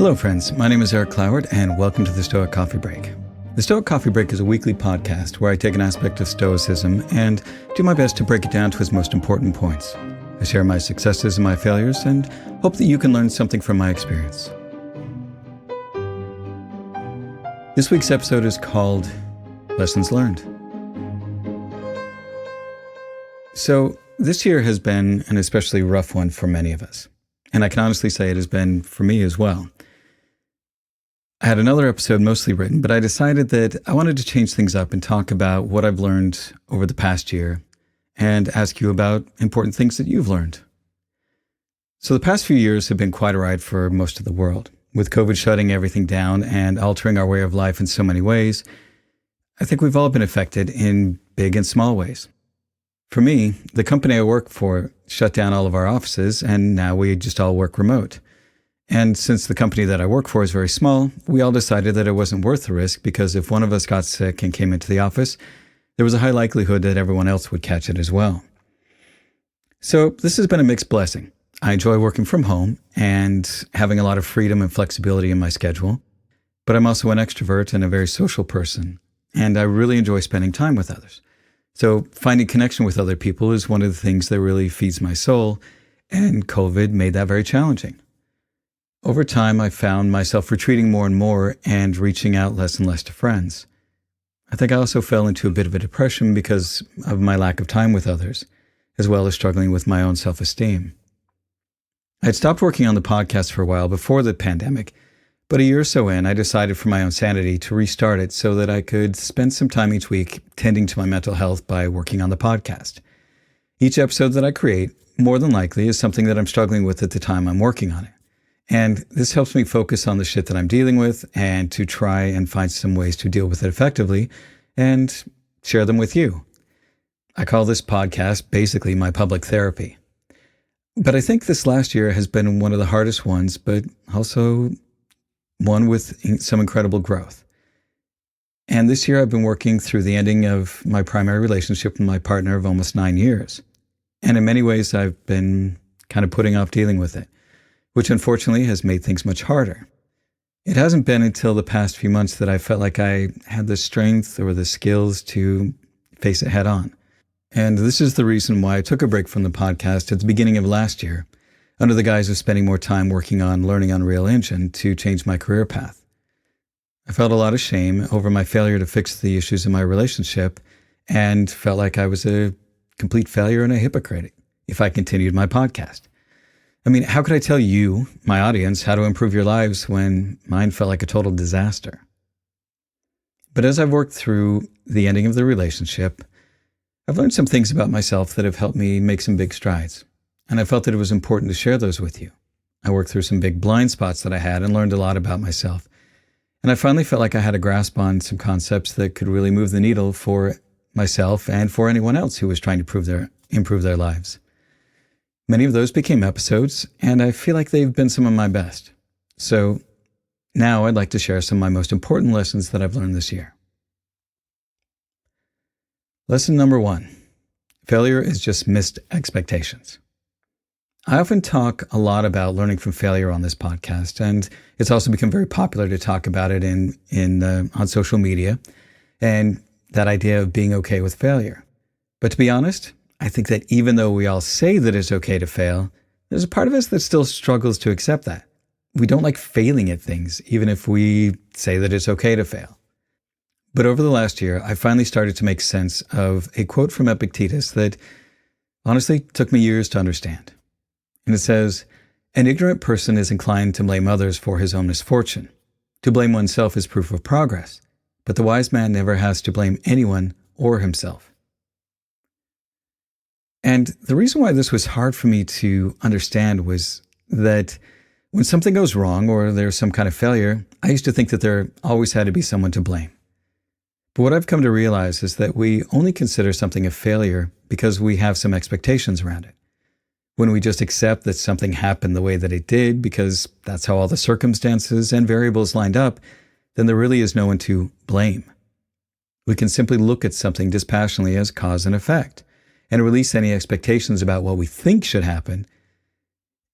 Hello friends, my name is Eric Cloward and welcome to the Stoic Coffee Break. The Stoic Coffee Break is a weekly podcast where I take an aspect of Stoicism and do my best to break it down to its most important points. I share my successes and my failures and hope that you can learn something from my experience. This week's episode is called Lessons Learned. So this year has been an especially rough one for many of us, and I can honestly say it has been for me as well. I had another episode mostly written, but I decided that I wanted to change things up and talk about what I've learned over the past year and ask you about important things that you've learned. So the past few years have been quite a ride for most of the world. With COVID shutting everything down and altering our way of life in so many ways, I think we've all been affected in big and small ways. For me, the company I work for shut down all of our offices and now we just all work remote. And since the company that I work for is very small, we all decided that it wasn't worth the risk because if one of us got sick and came into the office, there was a high likelihood that everyone else would catch it as well. So this has been a mixed blessing. I enjoy working from home and having a lot of freedom and flexibility in my schedule, but I'm also an extrovert and a very social person, and I really enjoy spending time with others. So finding connection with other people is one of the things that really feeds my soul, and COVID made that very challenging. Over time, I found myself retreating more and more and reaching out less and less to friends. I think I also fell into a bit of a depression because of my lack of time with others, as well as struggling with my own self-esteem. I had stopped working on the podcast for a while before the pandemic, but a year or so in, I decided for my own sanity to restart it so that I could spend some time each week tending to my mental health by working on the podcast. Each episode that I create, more than likely, is something that I'm struggling with at the time I'm working on it. And this helps me focus on the shit that I'm dealing with and to try and find some ways to deal with it effectively and share them with you. I call this podcast basically my public therapy. But I think this last year has been one of the hardest ones, but also one with some incredible growth. And this year I've been working through the ending of my primary relationship with my partner of almost 9 years. And in many ways I've been kind of putting off dealing with it, which unfortunately has made things much harder. It hasn't been until the past few months that I felt like I had the strength or the skills to face it head on. And this is the reason why I took a break from the podcast at the beginning of last year, under the guise of spending more time working on learning Unreal Engine to change my career path. I felt a lot of shame over my failure to fix the issues in my relationship and felt like I was a complete failure and a hypocrite if I continued my podcast. I mean, how could I tell you, my audience, how to improve your lives when mine felt like a total disaster? But as I've worked through the ending of the relationship, I've learned some things about myself that have helped me make some big strides, and I felt that it was important to share those with you. I worked through some big blind spots that I had and learned a lot about myself, and I finally felt like I had a grasp on some concepts that could really move the needle for myself and for anyone else who was trying to improve their lives. Many of those became episodes, and I feel like they've been some of my best. So now I'd like to share some of my most important lessons that I've learned this year. Lesson number 1, failure is just missed expectations. I often talk a lot about learning from failure on this podcast, and it's also become very popular to talk about it on social media, and that idea of being okay with failure. But to be honest, I think that even though we all say that it's okay to fail, there's a part of us that still struggles to accept that. We don't like failing at things, even if we say that it's okay to fail. But over the last year, I finally started to make sense of a quote from Epictetus that honestly took me years to understand. And it says, "An ignorant person is inclined to blame others for his own misfortune. To blame oneself is proof of progress, but the wise man never has to blame anyone or himself." And the reason why this was hard for me to understand was that when something goes wrong or there's some kind of failure, I used to think that there always had to be someone to blame. But what I've come to realize is that we only consider something a failure because we have some expectations around it. When we just accept that something happened the way that it did because that's how all the circumstances and variables lined up, then there really is no one to blame. We can simply look at something dispassionately as cause and effect, and release any expectations about what we think should happen.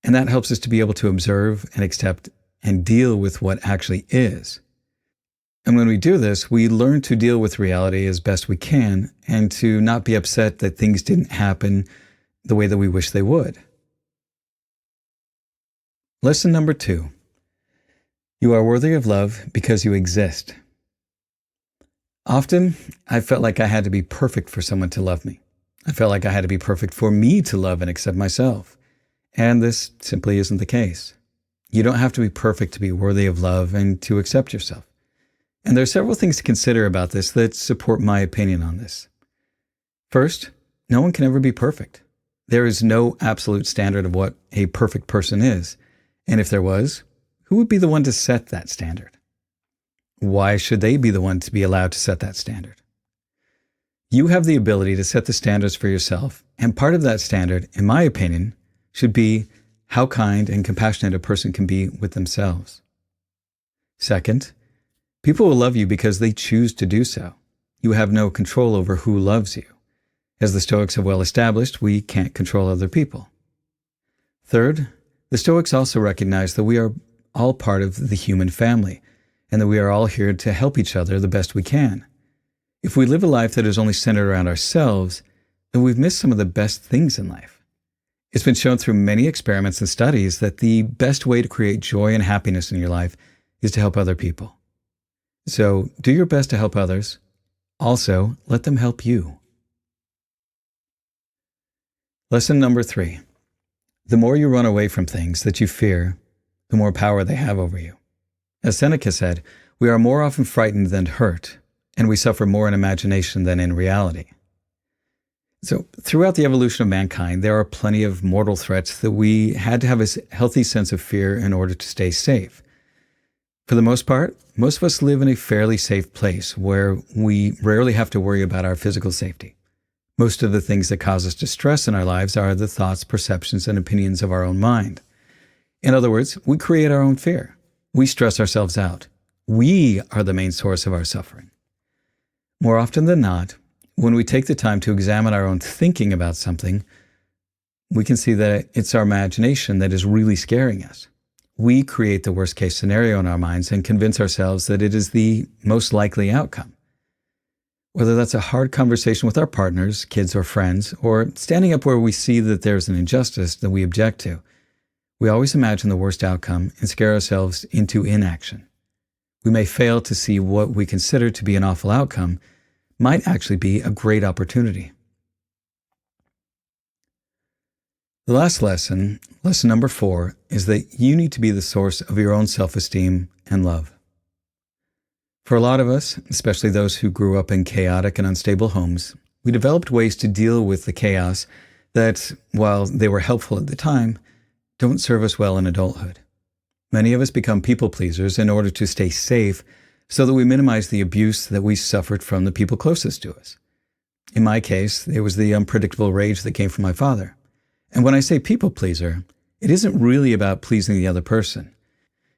And that helps us to be able to observe and accept and deal with what actually is. And when we do this, we learn to deal with reality as best we can and to not be upset that things didn't happen the way that we wish they would. Lesson number 2. You are worthy of love because you exist. Often, I felt like I had to be perfect for someone to love me. I felt like I had to be perfect for me to love and accept myself. And this simply isn't the case. You don't have to be perfect to be worthy of love and to accept yourself. And there are several things to consider about this that support my opinion on this. First, no one can ever be perfect. There is no absolute standard of what a perfect person is. And if there was, who would be the one to set that standard? Why should they be the one to be allowed to set that standard? You have the ability to set the standards for yourself, and part of that standard, in my opinion, should be how kind and compassionate a person can be with themselves. Second, people will love you because they choose to do so. You have no control over who loves you. As the Stoics have well established, we can't control other people. Third, the Stoics also recognize that we are all part of the human family, and that we are all here to help each other the best we can. If we live a life that is only centered around ourselves, then we've missed some of the best things in life. It's been shown through many experiments and studies that the best way to create joy and happiness in your life is to help other people. So do your best to help others. Also, let them help you. Lesson number 3. The more you run away from things that you fear, the more power they have over you. As Seneca said, we are more often frightened than hurt, and we suffer more in imagination than in reality. So, throughout the evolution of mankind, there are plenty of mortal threats that we had to have a healthy sense of fear in order to stay safe. For the most part, most of us live in a fairly safe place where we rarely have to worry about our physical safety. Most of the things that cause us distress in our lives are the thoughts, perceptions, and opinions of our own mind. In other words, we create our own fear. We stress ourselves out. We are the main source of our suffering. More often than not, when we take the time to examine our own thinking about something, we can see that it's our imagination that is really scaring us. We create the worst-case scenario in our minds and convince ourselves that it is the most likely outcome. Whether that's a hard conversation with our partners, kids, or friends, or standing up where we see that there's an injustice that we object to, we always imagine the worst outcome and scare ourselves into inaction. We may fail to see what we consider to be an awful outcome might actually be a great opportunity. The last lesson, lesson number 4, is that you need to be the source of your own self-esteem and love. For a lot of us, especially those who grew up in chaotic and unstable homes, we developed ways to deal with the chaos that, while they were helpful at the time, don't serve us well in adulthood. Many of us become people pleasers in order to stay safe so that we minimize the abuse that we suffered from the people closest to us. In my case, it was the unpredictable rage that came from my father. And when I say people pleaser, it isn't really about pleasing the other person.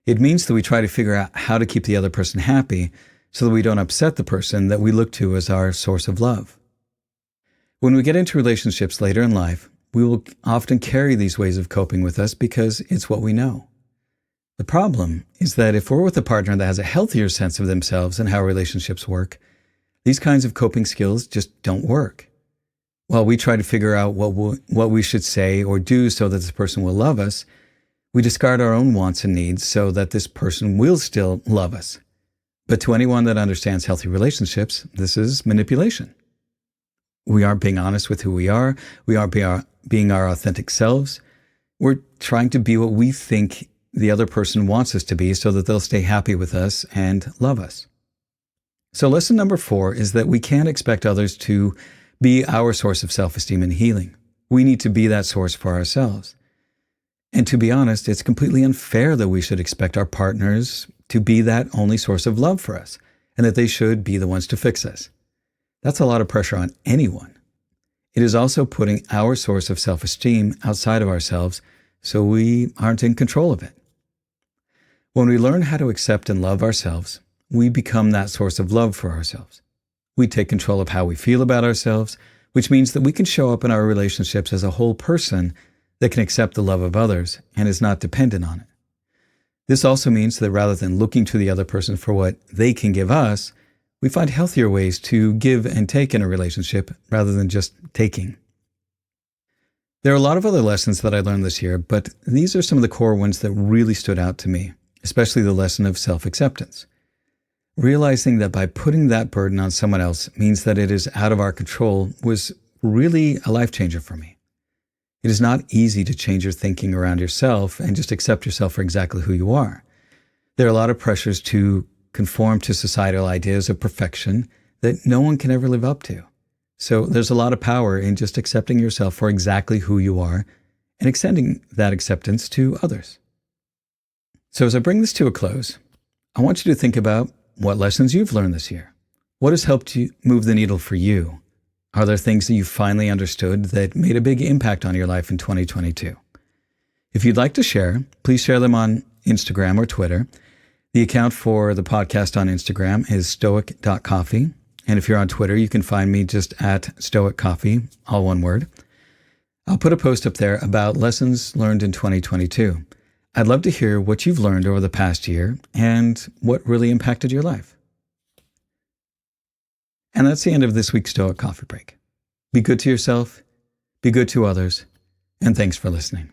It means that we try to figure out how to keep the other person happy so that we don't upset the person that we look to as our source of love. When we get into relationships later in life, we will often carry these ways of coping with us because it's what we know. The problem is that if we're with a partner that has a healthier sense of themselves and how relationships work, these kinds of coping skills just don't work. While we try to figure out what we should say or do so that this person will love us, we discard our own wants and needs so that this person will still love us. But to anyone that understands healthy relationships, this is manipulation. We aren't being honest with who we are. We aren't being our authentic selves. We're trying to be what we think the other person wants us to be so that they'll stay happy with us and love us. So lesson number 4 is that we can't expect others to be our source of self-esteem and healing. We need to be that source for ourselves. And to be honest, it's completely unfair that we should expect our partners to be that only source of love for us, and that they should be the ones to fix us. That's a lot of pressure on anyone. It is also putting our source of self-esteem outside of ourselves, so we aren't in control of it. When we learn how to accept and love ourselves, we become that source of love for ourselves. We take control of how we feel about ourselves, which means that we can show up in our relationships as a whole person that can accept the love of others and is not dependent on it. This also means that rather than looking to the other person for what they can give us, we find healthier ways to give and take in a relationship rather than just taking. There are a lot of other lessons that I learned this year, but these are some of the core ones that really stood out to me, especially the lesson of self-acceptance. Realizing that by putting that burden on someone else means that it is out of our control was really a life changer for me. It is not easy to change your thinking around yourself and just accept yourself for exactly who you are. There are a lot of pressures to conform to societal ideas of perfection that no one can ever live up to. So there's a lot of power in just accepting yourself for exactly who you are and extending that acceptance to others. So as I bring this to a close, I want you to think about what lessons you've learned this year. What has helped you move the needle for you? Are there things that you finally understood that made a big impact on your life in 2022? If you'd like to share, please share them on Instagram or Twitter. The account for the podcast on Instagram is stoic.coffee. And if you're on Twitter, you can find me just at stoiccoffee, all one word. I'll put a post up there about lessons learned in 2022. I'd love to hear what you've learned over the past year and what really impacted your life. And that's the end of this week's Stoic Coffee Break. Be good to yourself, be good to others, and thanks for listening.